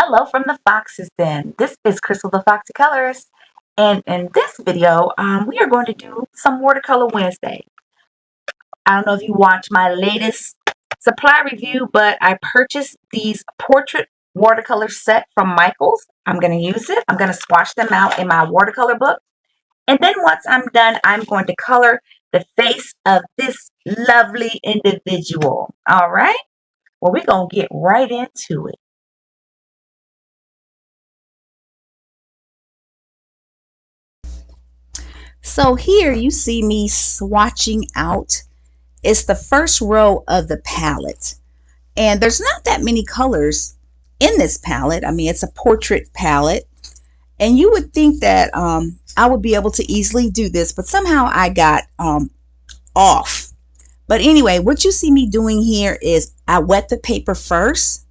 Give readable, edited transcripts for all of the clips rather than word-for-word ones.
Hello from the Fox's Den. This is Crystal the Foxy Colorist, and in this video, we are going to do some Watercolor Wednesday. I don't know if you watched my latest supply review, but I purchased these portrait watercolor set from Michaels. I'm going to use it. I'm going to swatch them out in my watercolor book. And then once I'm done, I'm going to color the face of this lovely individual. All right? Well, we're going to get right into it. So here you see me swatching out. It's the first row of the palette. And there's not that many colors in this palette. I mean, it's a portrait palette. And you would think that I would be able to easily do this, but somehow I got off. But anyway, what you see me doing here is I wet the paper first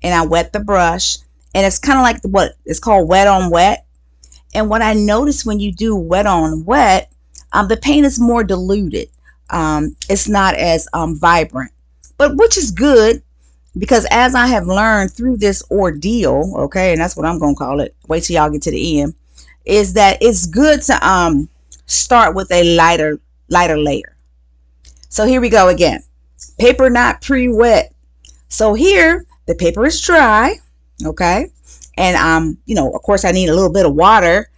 and I wet the brush. And it's kind of like what it's called wet on wet. And what I noticed when you do wet on wet, the paint is more diluted. It's not as vibrant, but which is good because as I have learned through this ordeal, okay, and that's what I'm going to call it, wait till y'all get to the end, is that it's good to start with a lighter layer. So here we go again. Paper not pre-wet. So here the paper is dry, okay? And of course I need a little bit of water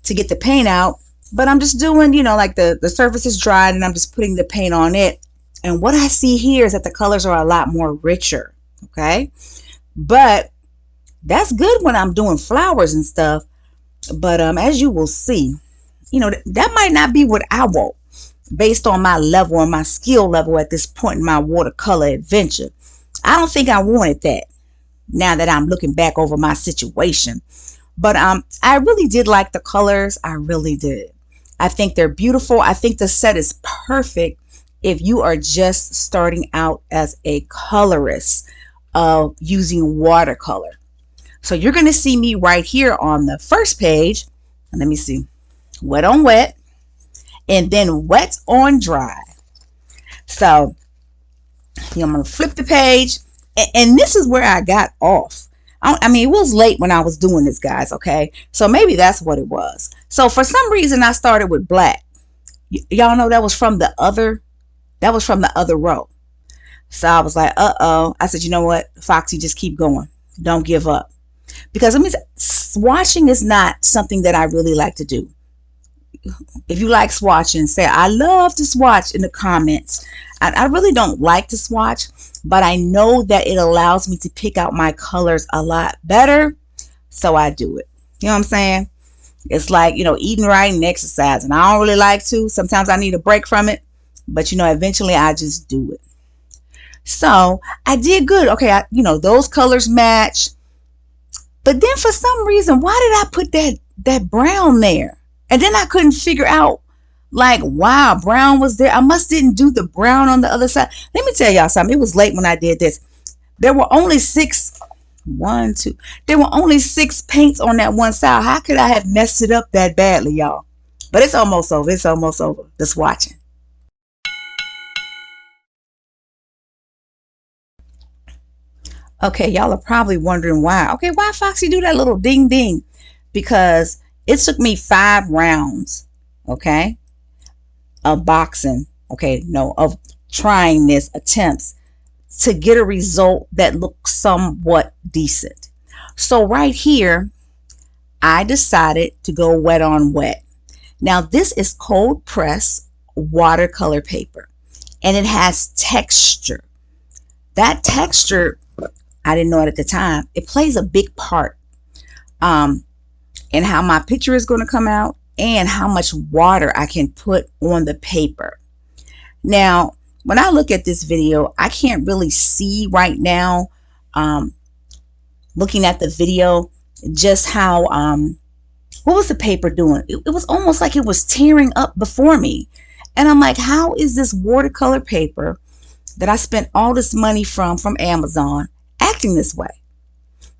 to get the paint out, but I'm just doing, like the surface is dried and I'm just putting the paint on it. And what I see here is that the colors are a lot more richer, okay? But that's good when I'm doing flowers and stuff. But as you will see, that might not be what I want based on my level and my skill level at this point in my watercolor adventure. I don't think I wanted that now that I'm looking back over my situation. But I really did like the colors. I really did. I think they're beautiful. I think the set is perfect if you are just starting out as a colorist using watercolor. So you're going to see me right here on the first page. Let me see. Wet on wet. And then wet on dry. So I'm going to flip the page. And this is where I got off. I mean, it was late when I was doing this, guys, okay? So maybe that's what it was. So for some reason, I started with black. Y'all know that was from the other row. So I was like, uh-oh. I said, you know what, Foxy, just keep going. Don't give up. Because swatching is not something that I really like to do. If you like swatching, say, I love to swatch in the comments. I really don't like to swatch, but I know that it allows me to pick out my colors a lot better, so I do it. You know what I'm saying? It's like, eating right and exercising. I don't really like to. Sometimes I need a break from it, but eventually I just do it. So I did good. Okay, those colors match. But then for some reason, why did I put that brown there? And then I couldn't figure out, like, wow, brown was there. I must didn't do the brown on the other side. Let me tell y'all something. It was late when I did this. There were only there were only six paints on that one side. How could I have messed it up that badly, y'all? But it's almost over. It's almost over. The swatching. Okay, y'all are probably wondering why. Okay, why Foxy do that little ding ding? Because it took me 5 rounds, okay, of boxing, okay, no, of trying this attempts to get a result that looks somewhat decent. So right here, I decided to go wet on wet. Now this is cold press watercolor paper and it has texture. That texture, I didn't know it at the time, it plays a big part in how my picture is going to come out and how much water I can put on the paper. Now, when I look at this video, I can't really see right now, looking at the video, just how, what was the paper doing? It was almost like it was tearing up before me. And I'm like, how is this watercolor paper that I spent all this money from Amazon acting this way?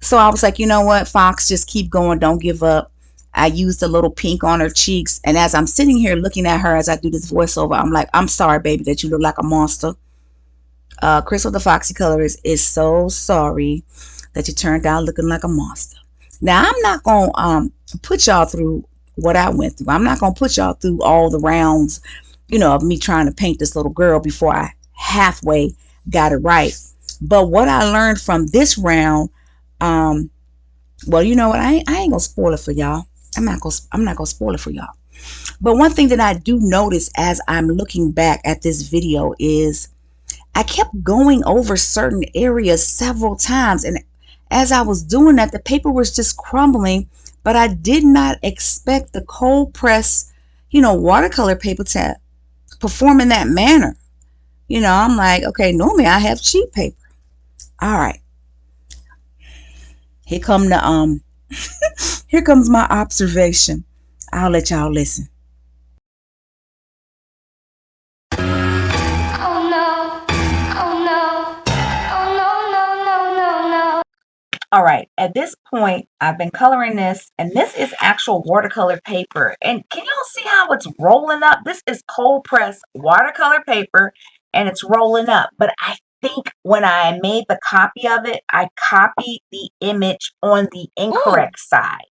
So I was like, you know what, Fox, just keep going. Don't give up. I used a little pink on her cheeks. And as I'm sitting here looking at her as I do this voiceover, I'm like, I'm sorry, baby, that you look like a monster. Crystal the Foxy Colorist is so sorry that you turned out looking like a monster. Now, I'm not going to put y'all through what I went through. I'm not going to put y'all through all the rounds, of me trying to paint this little girl before I halfway got it right. But what I learned from this round, well, you know what? I ain't gonna spoil it for y'all. I'm not gonna spoil it for y'all. But one thing that I do notice as I'm looking back at this video is I kept going over certain areas several times, and as I was doing that, the paper was just crumbling. But I did not expect the cold press, watercolor paper to perform in that manner. I'm like, okay, normally I have cheap paper. All right, here come the here comes my observation. I'll let y'all listen. Oh no. Oh no. Oh no, no, no, no, no. All right, at this point, I've been coloring this, and this is actual watercolor paper. And can y'all see how it's rolling up? This is cold press watercolor paper, and it's rolling up. But I think when I made the copy of it, I copied the image on the incorrect side.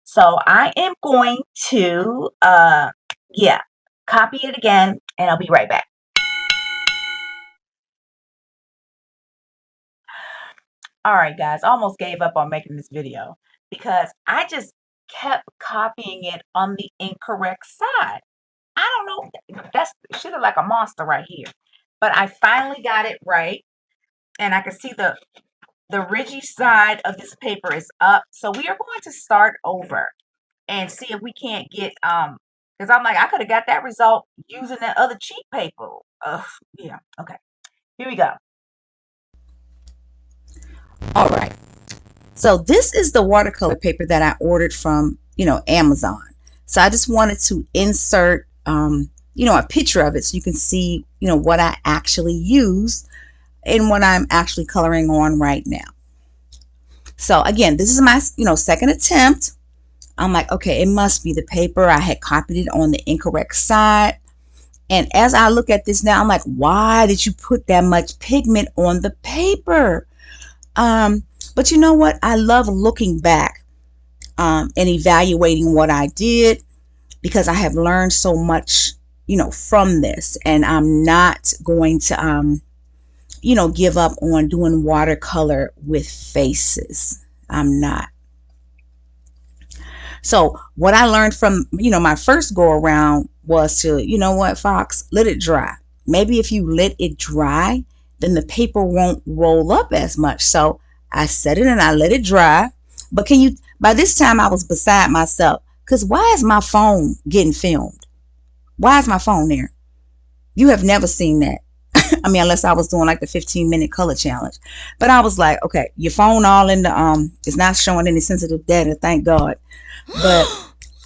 So I am going to, yeah, copy it again, and I'll be right back. All right, guys, I almost gave up on making this video because I just kept copying it on the incorrect side. I don't know. That's should have like a monster right here. But I finally got it right. And I can see the ridgy side of this paper is up. So we are going to start over and see if we can't get because I'm like, I could have got that result using that other cheap paper. Yeah, okay. Here we go. All right. So this is the watercolor paper that I ordered from, Amazon. So I just wanted to insert, a picture of it so you can see, what I actually used and what I'm actually coloring on right now. So again, this is my, second attempt. I'm like, okay, it must be the paper. I had copied it on the incorrect side. And as I look at this now, I'm like, why did you put that much pigment on the paper? But you know what? I love looking back and evaluating what I did because I have learned so much, from this. And I'm not going to, give up on doing watercolor with faces. I'm not. So what I learned from, my first go around was to, Fox, let it dry. Maybe if you let it dry, then the paper won't roll up as much. So I set it and I let it dry. But by this time I was beside myself because why is my phone getting filmed? Why is my phone there? You have never seen that. I mean, unless I was doing like the 15-minute color challenge. But I was like, okay, your phone all in the, it's not showing any sensitive data, thank God. But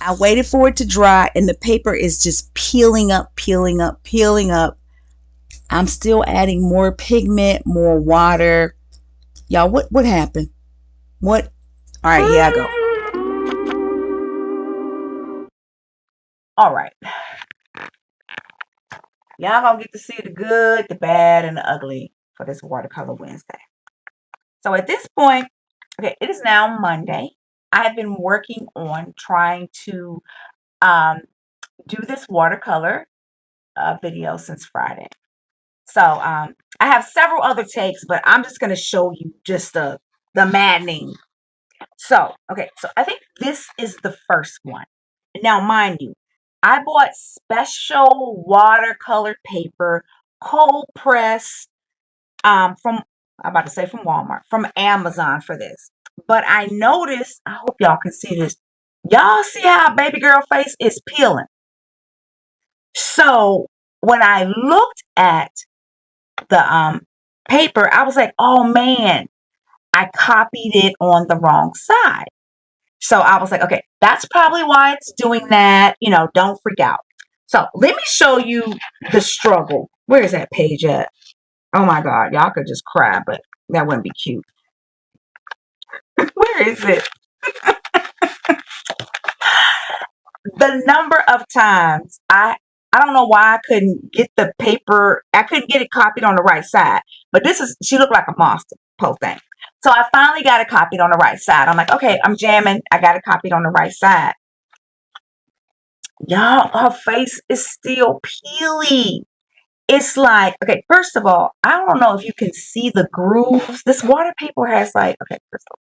I waited for it to dry and the paper is just peeling up, peeling up, peeling up. I'm still adding more pigment, more water. Y'all, what happened? What? All right, here I go. All right. Y'all gonna get to see the good, the bad, and the ugly for this Watercolor Wednesday. So at this point, okay, it is now Monday. I have been working on trying to do this watercolor video since Friday. So I have several other takes, but I'm just going to show you just the maddening. So, okay, so I think this is the first one. Now, mind you, I bought special watercolor paper, cold press, from I'm about to say from Walmart, from Amazon for this. But I noticed, I hope y'all can see this. Y'all see how baby girl face is peeling. So when I looked at the paper, I was like, oh man, I copied it on the wrong side. So I was like, okay, that's probably why it's doing that. Don't freak out. So let me show you the struggle. Where is that page at? Oh my God, y'all could just cry, but that wouldn't be cute. Where is it? The number of times I don't know why I couldn't get the paper. I couldn't get it copied on the right side. But she looked like a monster, poor thing. So I finally got it copied on the right side. I'm like, okay, I'm jamming. I got it copied on the right side. Y'all, her face is still peely. It's like, okay, first of all, I don't know if you can see the grooves. This water paper has like, okay, Crystal,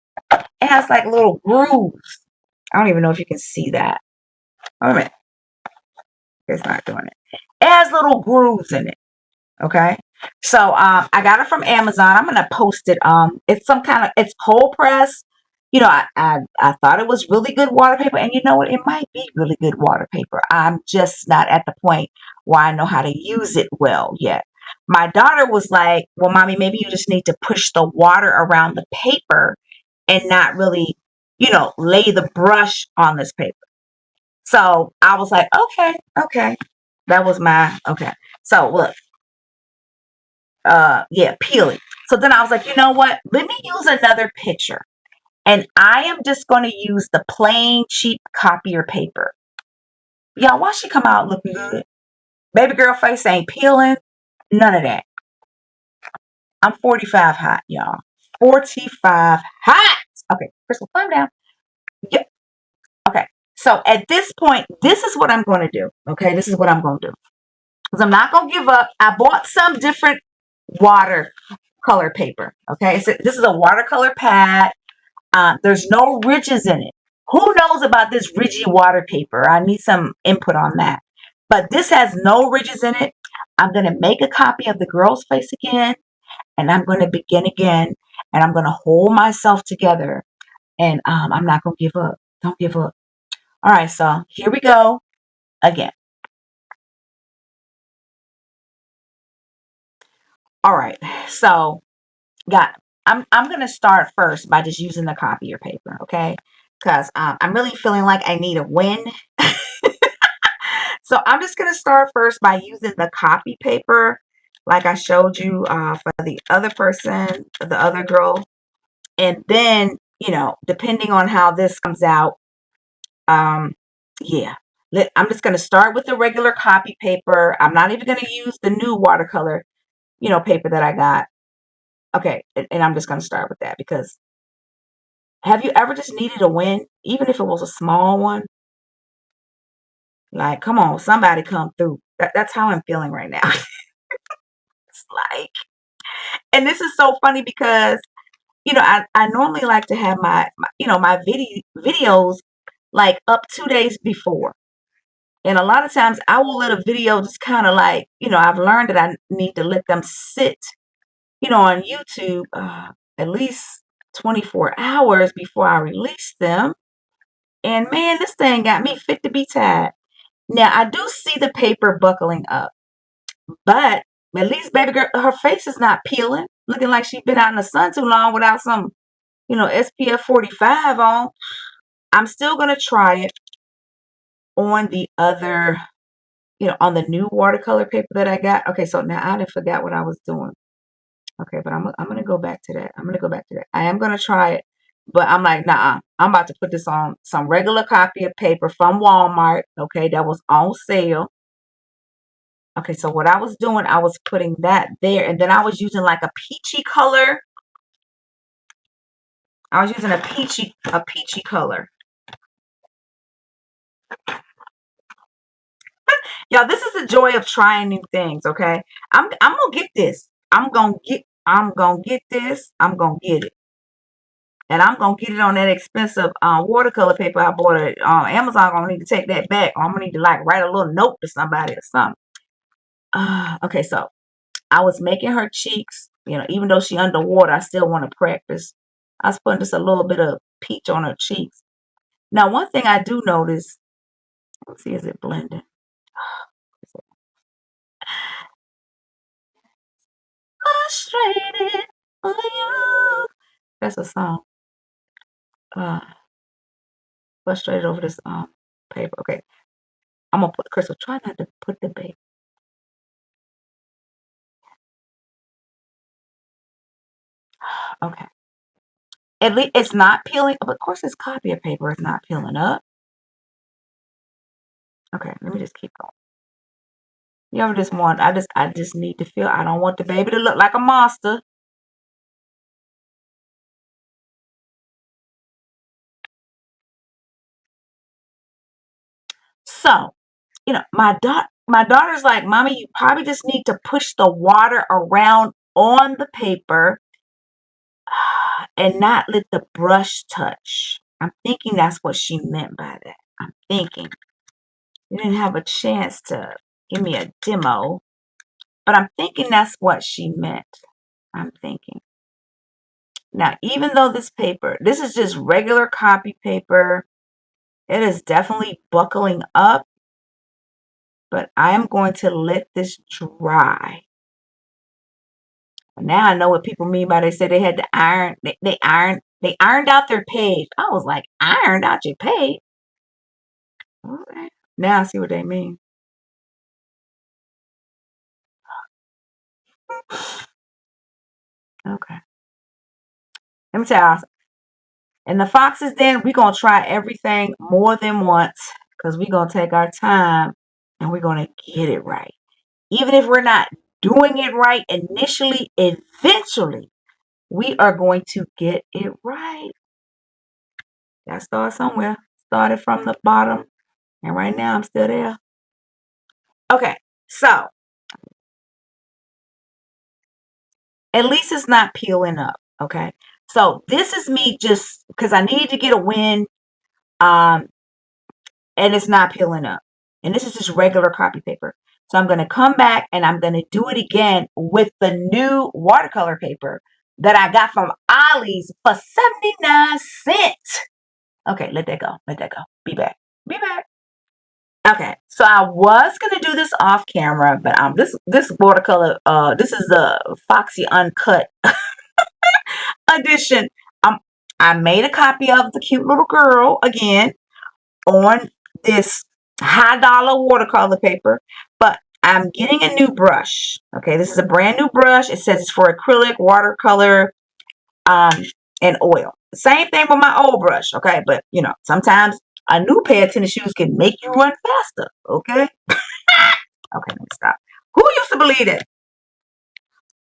it has like little grooves. I don't even know if you can see that. Wait a minute. It's not doing it. It has little grooves in it. Okay. So I got it from Amazon. I'm gonna post it. It's some kind of it's cold press. You know, I thought it was really good water paper, and you know what? It might be really good water paper. I'm just not at the point where I know how to use it well yet. My daughter was like, "Well, mommy, maybe you just need to push the water around the paper and not really, lay the brush on this paper." So I was like, "Okay, okay." That was my okay. So look, yeah, peeling. So then I was like, you know what? Let me use another picture. And I am just going to use the plain cheap copier paper. Y'all, why she come out looking good? Baby girl face ain't peeling. None of that. I'm 45 hot, y'all. 45 hot. Okay, Crystal, calm down. Yeah. Okay. So at this point, this is what I'm going to do. Okay, this is what I'm going to do. Because I'm not going to give up. I bought some different watercolor paper. Okay, so this is a watercolor pad. There's no ridges in it. Who knows about this ridgy water paper? I need some input on that. But this has no ridges in it. I'm going to make a copy of the girl's face again, and I'm going to begin again, and I'm going to hold myself together, and I'm not going to give up. Don't give up. All right, so here we go again. All right, so got. I'm going to start first by just using the copier paper, okay? Because I'm really feeling like I need a win. So I'm just going to start first by using the copy paper like I showed you for the other person, the other girl. And then, depending on how this comes out, um, yeah. I'm just going to start with the regular copy paper. I'm not even going to use the new watercolor, paper that I got. Okay. And I'm just going to start with that because have you ever just needed a win, even if it was a small one? Like, come on, somebody come through. That's how I'm feeling right now. It's like, and this is so funny because I normally like to have my videos like up 2 days before. And a lot of times I will let a video just kind of like, I've learned that I need to let them sit, on YouTube at least 24 hours before I release them. And man, this thing got me fit to be tied. Now I do see the paper buckling up, but at least baby girl, her face is not peeling, looking like she's been out in the sun too long without some SPF 45 on. I'm still going to try it on the other, on the new watercolor paper that I got. Okay, so now I done forgot what I was doing. Okay, but I'm going to go back to that. I'm going to go back to that. I am going to try it, but I'm like, nah, I'm about to put this on some regular copy of paper from Walmart. Okay, that was on sale. Okay, so what I was doing, I was putting that there, and then I was using like a peachy color. I was using a peachy color. Y'all, this is the joy of trying new things, okay? I'm gonna get this. I'm gonna get this. I'm gonna get it. And I'm gonna get it on that expensive watercolor paper I bought at Amazon. I'm gonna need to take that back. I'm gonna need to like write a little note to somebody or something. Okay, so I was making her cheeks, even though she underwater, I still want to practice. I was putting just a little bit of peach on her cheeks. Now, one thing I do notice, let's see, is it blending? Frustrated for you. That's a song. Uh, frustrated over this paper. Okay, I'm gonna put Crystal. Try not to put the baby. Okay. At least it's not peeling. But of course, this copy of paper is not peeling up. Okay, let me just keep going. You ever just want? I just need to feel. I don't want the baby to look like a monster. So, my daughter's like, Mommy, you probably just need to push the water around on the paper and not let the brush touch. I'm thinking that's what she meant by that. I'm thinking. You didn't have a chance to give me a demo, but I'm thinking that's what she meant. I'm thinking. Now, even though this is just regular copy paper, it is definitely buckling up, but I am going to let this dry. Now I know what people mean by they say they had to iron, they ironed out their page. I was like, ironed out your page? Okay. Now I see what they mean. Okay. Let me tell you. In the Fox's Den, we're going to try everything more than once because we're going to take our time and we're going to get it right. Even if we're not doing it right initially, eventually, we are going to get it right. Got to start somewhere. Started from the bottom, and right now I'm still there. Okay, so at least it's not peeling up. Okay, so this is me just because I need to get a win. And it's not peeling up. And this is just regular copy paper. So I'm going to come back and I'm going to do it again with the new watercolor paper that I got from Ollie's for 79 cents. Okay, let that go. Let that go. Be back. Be back. Okay, so I was gonna do this off camera, but this watercolor this is the Foxy Uncut edition. I made a copy of the cute little girl again on this high dollar watercolor paper, but I'm getting a new brush. Okay, this is a brand new brush. It says it's for acrylic, watercolor, um, and oil. Same thing with my old brush. Okay, but sometimes a new pair of tennis shoes can make you run faster. Okay, okay, let me stop. Who used to believe that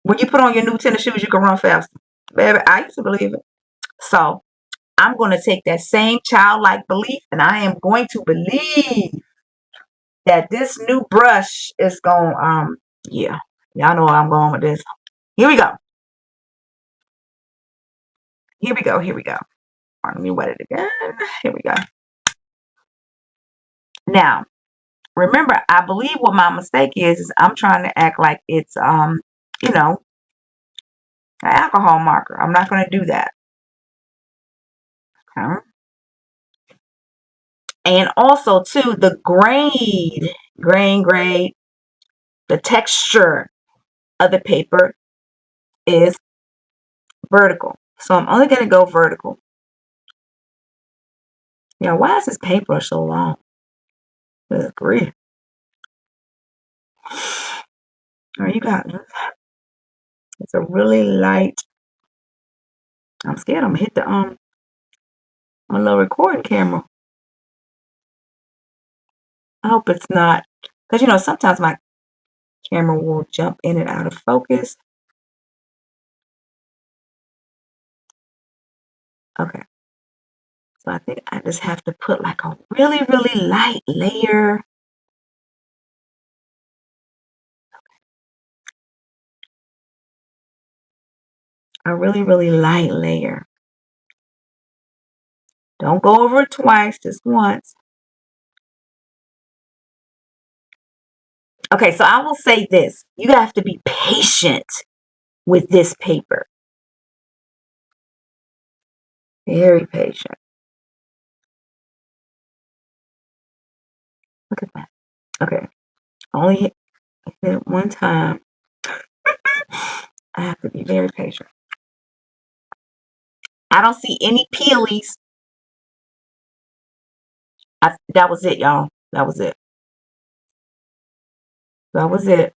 when you put on your new tennis shoes you can run faster? Baby, I used to believe it. So I'm going to take that same childlike belief and I am going to believe that this new brush is going yeah, y'all know where I'm going with this. Here we go. Here we go. Here we go. Let me wet it again. Here we go. Now, remember, I believe what my mistake is I'm trying to act like it's you know, an alcohol marker. I'm not going to do that. Okay. And also too, the grade, the texture of the paper is vertical. So I'm only going to go vertical. Yeah, why is this paintbrush so long? Good grief. Oh, you got this. It's a really light. I'm scared I'm gonna hit the my little recording camera. I hope it's not, because sometimes my camera will jump in and out of focus. Okay. So I think I just have to put like a really, really light layer. A really, really light layer. Don't go over it twice, just once. Okay, so I will say this. You have to be patient with this paper. Very patient. Look at that. Okay. Only hit it one time. I have to be very patient. I don't see any peelies. That was it, y'all. That was it. That was it.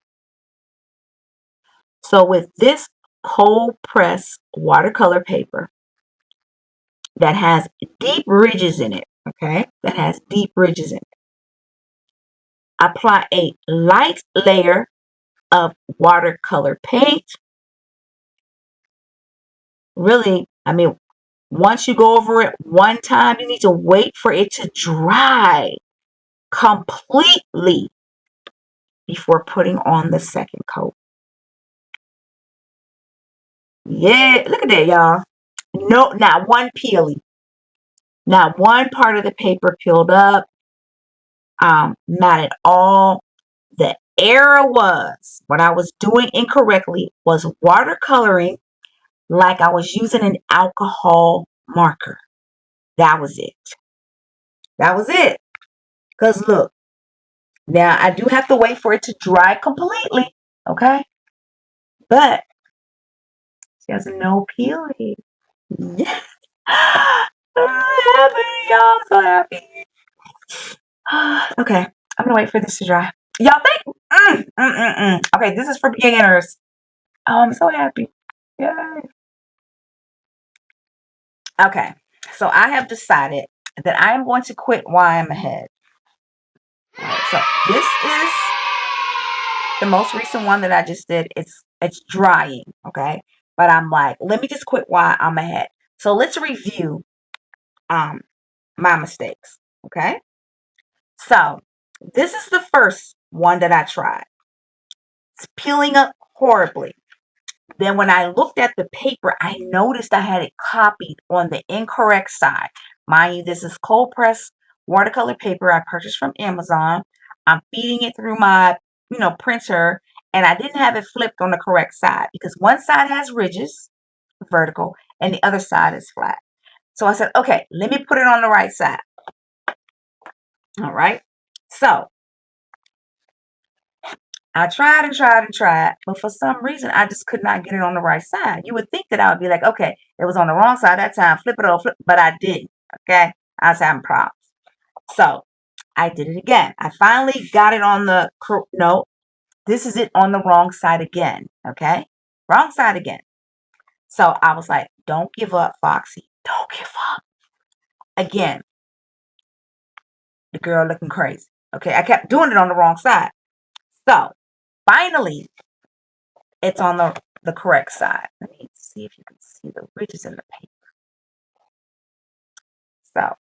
So with this cold press watercolor paper that has deep ridges in it, okay? That has deep ridges in it. Apply a light layer of watercolor paint. Really, I mean, once you go over it one time, you need to wait for it to dry. completely before putting on the second coat. Yeah, look at that, y'all. No, not one peely. Not one part of the paper peeled up. Not at all. The error was, what I was doing incorrectly was watercoloring like I was using an alcohol marker. That was it. That was it. Because look, now I do have to wait for it to dry completely. Okay? But she has no peeling. Yes. I'm happy, y'all. So happy. Okay. I'm gonna wait for this to dry. Y'all think? Okay, this is for beginners. Oh, I'm so happy. Yay. Okay. So I have decided that I am going to quit while I'm ahead. All right, so this is the most recent one that I just did. It's drying, okay? But I'm like, let me just quit while I'm ahead. So let's review my mistakes, okay? So this is the first one that I tried. It's peeling up horribly. Then when I looked at the paper, I noticed I had it copied on the incorrect side. Mind you, this is cold press watercolor paper I purchased from Amazon. I'm feeding it through my, printer, and I didn't have it flipped on the correct side because one side has ridges, vertical, and the other side is flat. So I said, okay, let me put it on the right side. All right. So I tried and tried and tried, but for some reason, I just could not get it on the right side. You would think that I would be like, okay, it was on the wrong side that time, flip it over, but I didn't. Okay. I was having problems. So I did it again. I finally got it on the, no, this is it on the wrong side again. Okay. Wrong side again. So I was like, don't give up, Foxy. Don't give up. Again, the girl looking crazy. Okay. I kept doing it on the wrong side. So finally, it's on the correct side. Let me see if you can see the ridges in the paper. So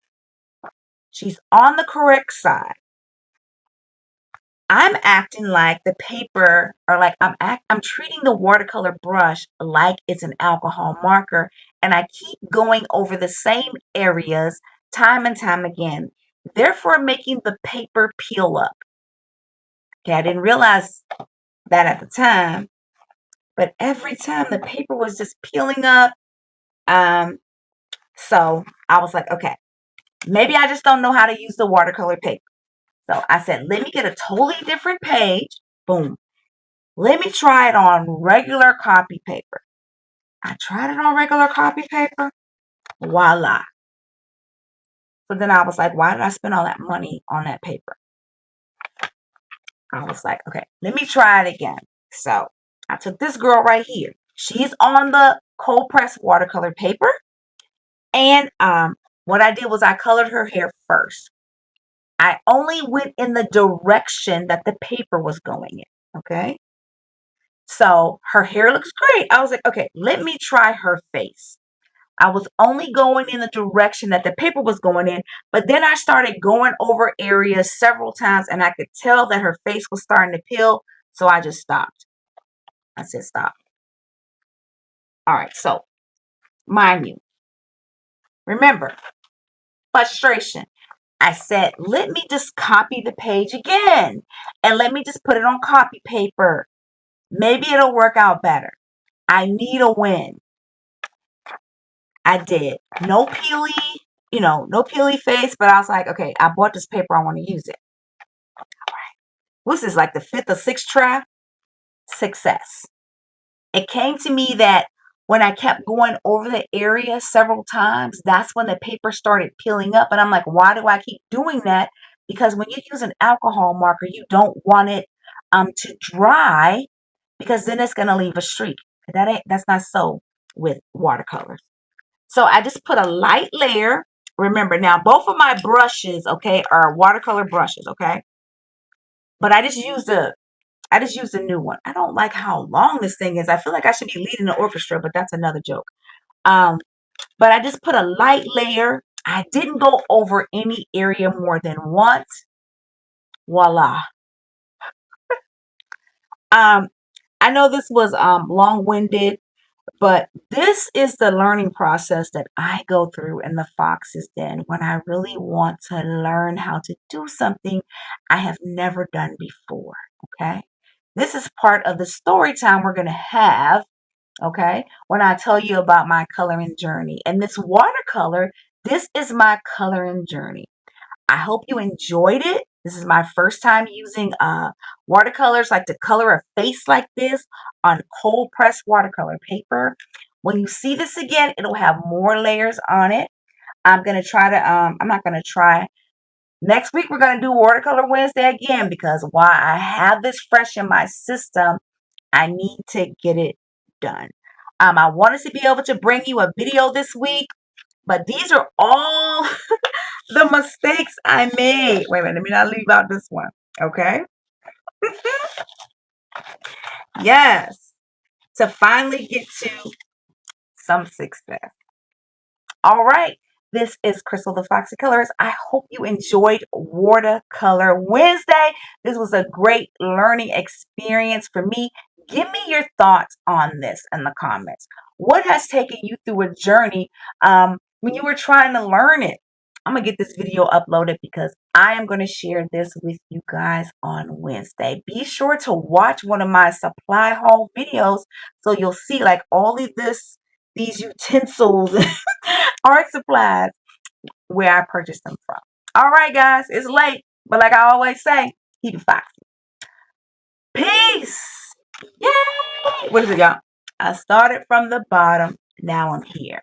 she's on the correct side. I'm acting like the paper, or like I'm treating the watercolor brush like it's an alcohol marker, and I keep going over the same areas time and time again, therefore making the paper peel up. Okay, I didn't realize that at the time, but every time the paper was just peeling up. So I was like, okay, maybe I just don't know how to use the watercolor paper. So I said, let me get a totally different page. Boom. Let me try it on regular copy paper. I tried it on regular copy paper. Voila. So then I was like, why did I spend all that money on that paper? I was like, okay, let me try it again. So I took this girl right here. She's on the cold press watercolor paper. And what I did was I colored her hair first. I only went in the direction that the paper was going in. Okay. So her hair looks great. I was like, okay, let me try her face. I was only going in the direction that the paper was going in, but then I started going over areas several times and I could tell that her face was starting to peel. So I just stopped. I said, stop. All right. So mind you, remember, frustration. I said, let me just copy the page again and let me just put it on copy paper. Maybe it'll work out better. I need a win. I did. No peely, no peely face, but I was like, okay, I bought this paper. I want to use it. What's this, like the fifth or sixth try? Success. It came to me that when I kept going over the area several times, that's when the paper started peeling up. And I'm like, why do I keep doing that? Because when you use an alcohol marker, you don't want it to dry because then it's going to leave a streak. That's not so with watercolors. So I just put a light layer. Remember now, both of my brushes, okay, are watercolor brushes, okay? But I just used a new one. I don't like how long this thing is. I feel like I should be leading the orchestra, but that's another joke. Um, but I just put a light layer. I didn't go over any area more than once. Voila. Um, I know this was long-winded, but this is the learning process that I go through in the fox's den when I really want to learn how to do something I have never done before. Okay. This is part of the story time we're going to have. Okay. When I tell you about my coloring journey. And this watercolor, this is my coloring journey. I hope you enjoyed it. This is my first time using watercolors, like to color a face like this on cold pressed watercolor paper. When you see this again, it'll have more layers on it. I'm not gonna try. Next week we're gonna do Watercolor Wednesday again because while I have this fresh in my system, I need to get it done. I wanted to be able to bring you a video this week, but these are all the mistakes I made. Wait a minute, let me not leave out this one. Okay. Yes. To finally get to some success. All right. This is Crystal the Foxy Colorist. I hope you enjoyed Watercolor Wednesday. This was a great learning experience for me. Give me your thoughts on this in the comments. What has taken you through a journey when you were trying to learn it? I'm going to get this video uploaded because I am going to share this with you guys on Wednesday. Be sure to watch one of my supply haul videos so you'll see like all of these utensils art supplies where I purchased them from. All right, guys, it's late, but like I always say, keep it foxy. Peace. Yay! What is it, y'all? I started from the bottom. Now I'm here.